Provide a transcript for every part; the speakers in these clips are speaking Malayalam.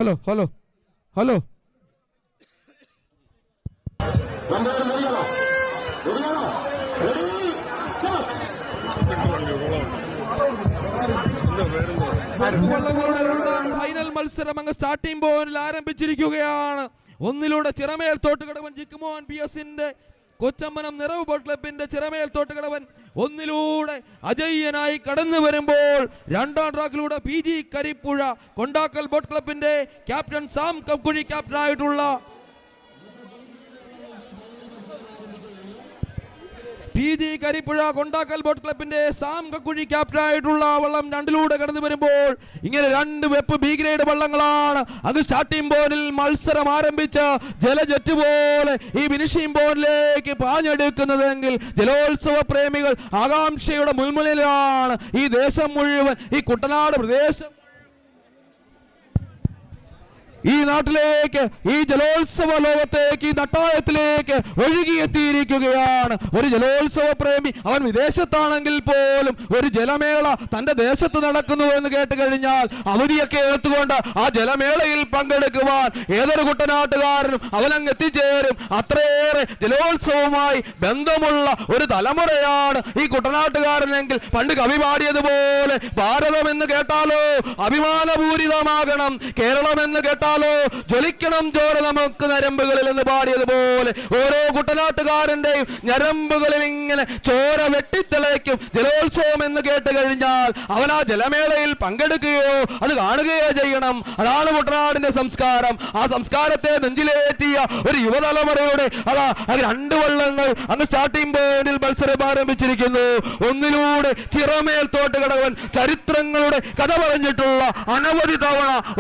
ഹലോ ഹലോ ഹലോ ഫൈനൽ മത്സരം അങ്ങ് സ്റ്റാർട്ടിംഗ് പോയിന്റിൽ ആരംഭിച്ചിരിക്കുകയാണ്. ഒന്നിലൂടെ ചിറമേൽ തോട്ടുകടവൻ ജിക്കുമോൻ PS-ന്റെ കൊച്ചമ്പനം നിറവ് ബോട്ട് ക്ലബിന്റെ ചിറമേൽ തോട്ടുകടവൻ ഒന്നിലൂടെ അജയ്യനായി കടന്നു വരുമ്പോൾ രണ്ടാം ട്രാക്കിലൂടെ PG കരിപ്പുഴ കൊണ്ടാക്കൽ ബോട്ട് ക്ലബിന്റെ ക്യാപ്റ്റൻ സാം കക്കുഴി ക്യാപ്റ്റനായിട്ടുള്ള PG കരിപ്പുഴ കൊണ്ടാക്കൽ ബോട്ട് ക്ലബിന്റെ സാം കക്കുഴി ക്യാപ്റ്റനായിട്ടുള്ള വള്ളം രണ്ടിലൂടെ കടന്നു വരുമ്പോൾ ഇങ്ങനെ രണ്ട് വെപ്പ് B ഗ്രേഡ് വള്ളങ്ങളാണ് അത് സ്റ്റാർട്ടിംഗ് പോയിന്റിൽ മത്സരം ആരംഭിച്ച് ജലജെറ്റ് പോലെ ഈ ഫിനിഷിംഗ് പോയിന്റിലേക്ക് പാഞ്ഞെടുക്കുന്നതെങ്കിൽ ജലോത്സവ പ്രേമികൾ ആകാംക്ഷയുടെ മുൾമുനയിലാണ്. ഈ ദേശം മുഴുവൻ, ഈ കുട്ടനാട് പ്രദേശം, ഈ നാട്ടിലേക്ക്, ഈ ജലോത്സവ ലോകത്തേക്ക്, ഈ നട്ടായത്തിലേക്ക് ഒഴുകിയെത്തിയിരിക്കുകയാണ്. ഒരു ജലോത്സവ പ്രേമി അവൻ വിദേശത്താണെങ്കിൽ പോലും ഒരു ജലമേള തന്റെ ദേശത്ത് നടക്കുന്നു എന്ന് കേട്ട് കഴിഞ്ഞാൽ അവധിയൊക്കെ എടുത്തുകൊണ്ട് ആ ജലമേളയിൽ പങ്കെടുക്കുവാൻ ഏതൊരു കുട്ടനാട്ടുകാരനും അവനങ്ങ് എത്തിച്ചേരും. അത്രയേറെ ജലോത്സവവുമായി ബന്ധമുള്ള ഒരു തലമുറയാണ് ഈ കുട്ടനാട്ടുകാരനെങ്കിൽ പണ്ട് കവി പാടിയതുപോലെ ഭാരതം എന്ന് കേട്ടാലോ അഭിമാനപൂരിതമാകണം, കേരളം എന്ന് കേട്ടാൽ ജ്വലിക്കണം ചോര നമുക്ക് ഞരമ്പുകളിൽ എന്ന് പാടിയതുപോലെ ഓരോ കുട്ടനാട്ടുകാരന്റെയും ഞരമ്പുകളിൽ ഇങ്ങനെ ചോര വെട്ടിത്തിളയ്ക്കും. ജലോത്സവം എന്ന് കേട്ട് കഴിഞ്ഞാൽ അവൻ ആ ജലമേളയിൽ പങ്കെടുക്കുകയോ അത് കാണുകയോ ചെയ്യണം. അതാണ് കുട്ടനാടിന്റെ സംസ്കാരം. ആ സംസ്കാരത്തെ നെഞ്ചിലേറ്റിയ ഒരു യുവതലമുറയുടെ രണ്ട് വള്ളങ്ങൾ അങ്ങ് സ്റ്റാർട്ടിംഗ് പോയിന്റിൽ മത്സരം ആരംഭിച്ചിരിക്കുന്നു. ഒന്നിലൂടെ ചിറമേൽ തോട്ടുകടവൻ ചരിത്രങ്ങളുടെ കഥ പറഞ്ഞിട്ടുള്ള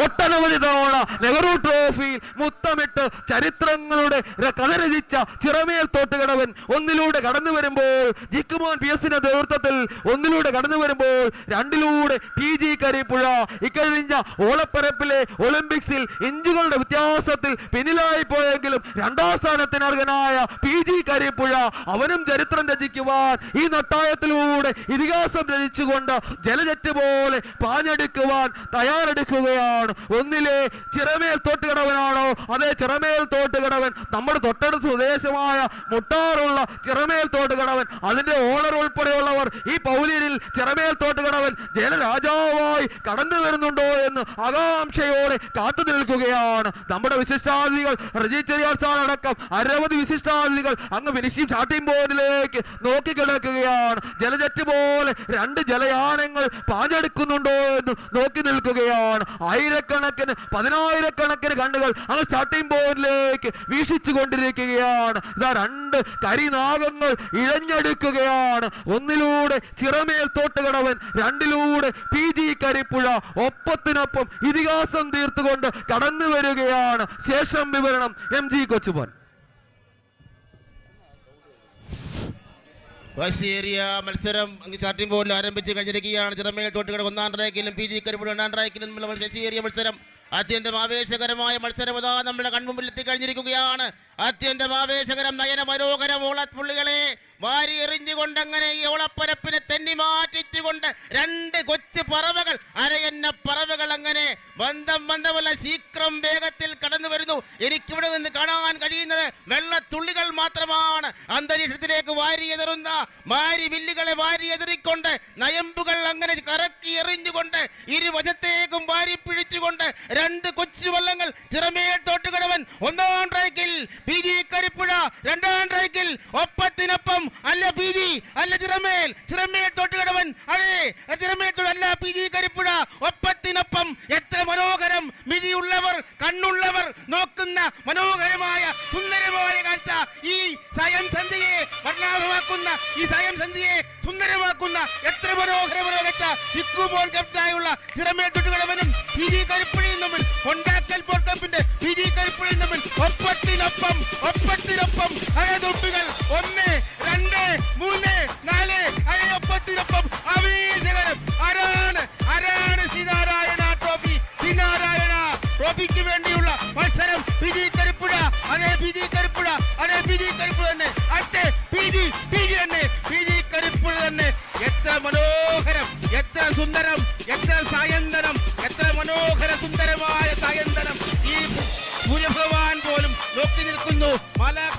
ഒട്ടനവധി തവണ നെഹ്റു ട്രോഫിയിൽ മുത്തമിട്ട് ചരിത്രങ്ങളുടെ കഥ രചിച്ച ചിറമേൽ തോട്ടുകടവൻ ഒന്നിലൂടെ കടന്നു വരുമ്പോൾ ജിക്കുമോൻ PS-ന്റെ നേതൃത്വത്തിൽ ഒന്നിലൂടെ കടന്നു വരുമ്പോൾ രണ്ടിലൂടെ PG കരിപ്പുഴ ഇക്കഴിഞ്ഞ ഓളപ്പരപ്പിലെ ഒളിമ്പിക്സിൽ ഇഞ്ചുകളുടെ വ്യത്യാസത്തിൽ പിന്നിലായി പോയെങ്കിലും രണ്ടാം സ്ഥാനത്തിന് അർഹനായ PG കരിപ്പുഴ അവനും ചരിത്രം രചിക്കുവാൻ ഈ നട്ടായത്തിലൂടെ ഇതിഹാസം രചിച്ചുകൊണ്ട് ജലജെറ്റ് പോലെ പാഞ്ഞെടുക്കുവാൻ തയ്യാറെടുക്കുകയാണ്. ഒന്നിലെ ചിറമേൽ തോട്ടുകടവനാണോ? അതെ, ചിറമേൽ തോട്ടുകടവൻ നമ്മുടെ തൊട്ടടുത്ത സ്വദേശമായ മുട്ടാറുള്ള ചിറമേൽ തോട്ടുകടവൻ, അതിന്റെ ഓണർ ഉൾപ്പെടെയുള്ളവർ ഈ പൗലിയിൽ ചിറമേൽ തോട്ടുകടവൻ ജലരാജാവായി കടന്നു വരുന്നുണ്ടോ എന്ന് ആകാംക്ഷയോടെ കാത്തു നിൽക്കുകയാണ്. നമ്മുടെ വിശിഷ്ടാതിഥികൾ റജി ചെറിയാർ സാർ അടക്കം അനവധി വിശിഷ്ടാതിഥികൾ അങ്ങ് ഫിനിഷിംഗ് സ്റ്റാർട്ടിംഗ് പോയിന്റിലേക്ക് നോക്കിക്കിടക്കുകയാണ്. ജലജെറ്റ് പോലെ രണ്ട് ജലയാനങ്ങൾ പാഞ്ഞെടുക്കുന്നുണ്ടോ എന്ന് നോക്കി നിൽക്കുകയാണ്. ആയിരക്കണക്കിന് പതിനായിരക്കണക്കിന് കണ്ണുകൾ അങ്ങ് സ്റ്റാർട്ടിംഗ് പോയിന്റിലേക്ക് വീക്ഷിച്ചു കൊണ്ടിരിക്കുകയാണ്. ഇതാ രണ്ട് കരിനാഗങ്ങൾ ഇഴഞ്ഞെടുക്കുകയാണ്. ഒന്നിലൂടെ ചിറമേൽ തോട്ടുകടവൻ, രണ്ടിലൂടെ PG കരിപ്പുഴ ഒപ്പത്തിനൊപ്പം ഇതിഹാസം തീർത്തുകൊണ്ട് കടന്നു വരികയാണ്. ശേഷം വിവരണം MG കൊച്ചുമോൻ. മത്സരം സ്റ്റാർട്ടിംഗ് പോയിന്റിൽ ആരംഭിച്ച് കഴിഞ്ഞിരിക്കുകയാണ്. ചിറമേൽ തോട്ടുകട ഒന്നാം ട്രാക്കിലും PG കരിപ്പുഴ രണ്ടാം ട്രാക്കിലും മത്സരം അത്യന്തം ആവേശകരമായ മത്സരം അതാ നമ്മുടെ കൺമുമ്പിൽ എത്തിക്കഴിഞ്ഞിരിക്കുകയാണ്. അത്യന്തം ആവേശകരം, നയന മനോഹരം ഓളപ്പുള്ളികളെ വാരി എറിഞ്ഞുകൊണ്ടങ്ങനെ ഈ ഓളപ്പരപ്പിനെ തെന്നി മാറ്റിച്ചുകൊണ്ട് രണ്ട് കൊച്ചു പറവകൾ, അരയന്ന പറവകൾ അങ്ങനെ ബന്ധമല്ല ശീഘ്രം വേഗത്തിൽ കടന്നു വരുന്നു. എനിക്കിവിടെ നിന്ന് കാണാൻ കഴിയുന്നത് വെള്ളത്തുള്ളികൾ മാത്രമാണ്. അന്തരീക്ഷത്തിലേക്ക് വാരി എതിറുന്ന വില്ലുകളെ വാരി എതിറിക്കൊണ്ട് നയമ്പുകൾ അങ്ങനെ കറക്കി എറിഞ്ഞുകൊണ്ട് ഇരുവശത്തേക്കും വാരി പിഴിച്ചുകൊണ്ട് രണ്ട് കൊച്ചു വള്ളങ്ങൾ ചിറമേൽ തോട്ടുകടവൻ ഒന്നാം ട്രാക്കിൽ, PG കരിപ്പുഴ രണ്ടാം ട്രാക്കിൽ. ഒപ്പത്തിനൊപ്പം അല്ല PG അല്ല ചിറമേൽ തോട്ടുകടവൻ, അതെ ചിറമേൽ അല്ല PG കരിപ്പുഴ. ഒപ്പത്തിനൊപ്പം എത്ര മനോഹരം, മിഴിയുള്ളവർ കണ്ണുള്ളവർ നോക്കുന്ന മനോഹരമായ സുന്ദരമായ കാഴ്ച. ഈ സ്വയം സന്ധ്യയെ വർണ്ണാഭമാക്കുന്ന, ഈ സ്വയം സന്ധ്യയെ സുന്ദരമാക്കുന്ന എത്ര മനോഹരമായ കാഴ്ച. ഇക്കുപോൾ ക്യാപ്റ്റനായുള്ള ചിറമേൽ തോട്ടുകടവനും PG കരിപ്പുഴയും തമ്മിൽ, കൊണ്ടാക്കൽ ബോട്ട് ക്ലബിന്റെ PG കരിപ്പുഴയും തമ്മിൽ ഒപ്പത്തിനൊപ്പം അഴതൊട്ടുകൾ 1, 2, 3, 4 അഴയൊപ്പത്തിനൊപ്പം ആവേശകരം. ആരാണ് ശ്രീനാരായണ ട്രോഫിക്ക് വേണ്ടിയുള്ള മത്സരം. PG കരിപ്പുഴ, അതേ PG കരിപ്പുഴ തന്നെ, അതെ PG തന്നെ, PG കരിപ്പുഴ തന്നെ. എത്ര മനോഹരം, എത്ര സുന്ദരം, എത്ര സായന്തനം, എത്ര മനോഹര സുന്ദരമായ സായന്തനം. നോക്കി നിൽക്കുന്നു. മാലാഖ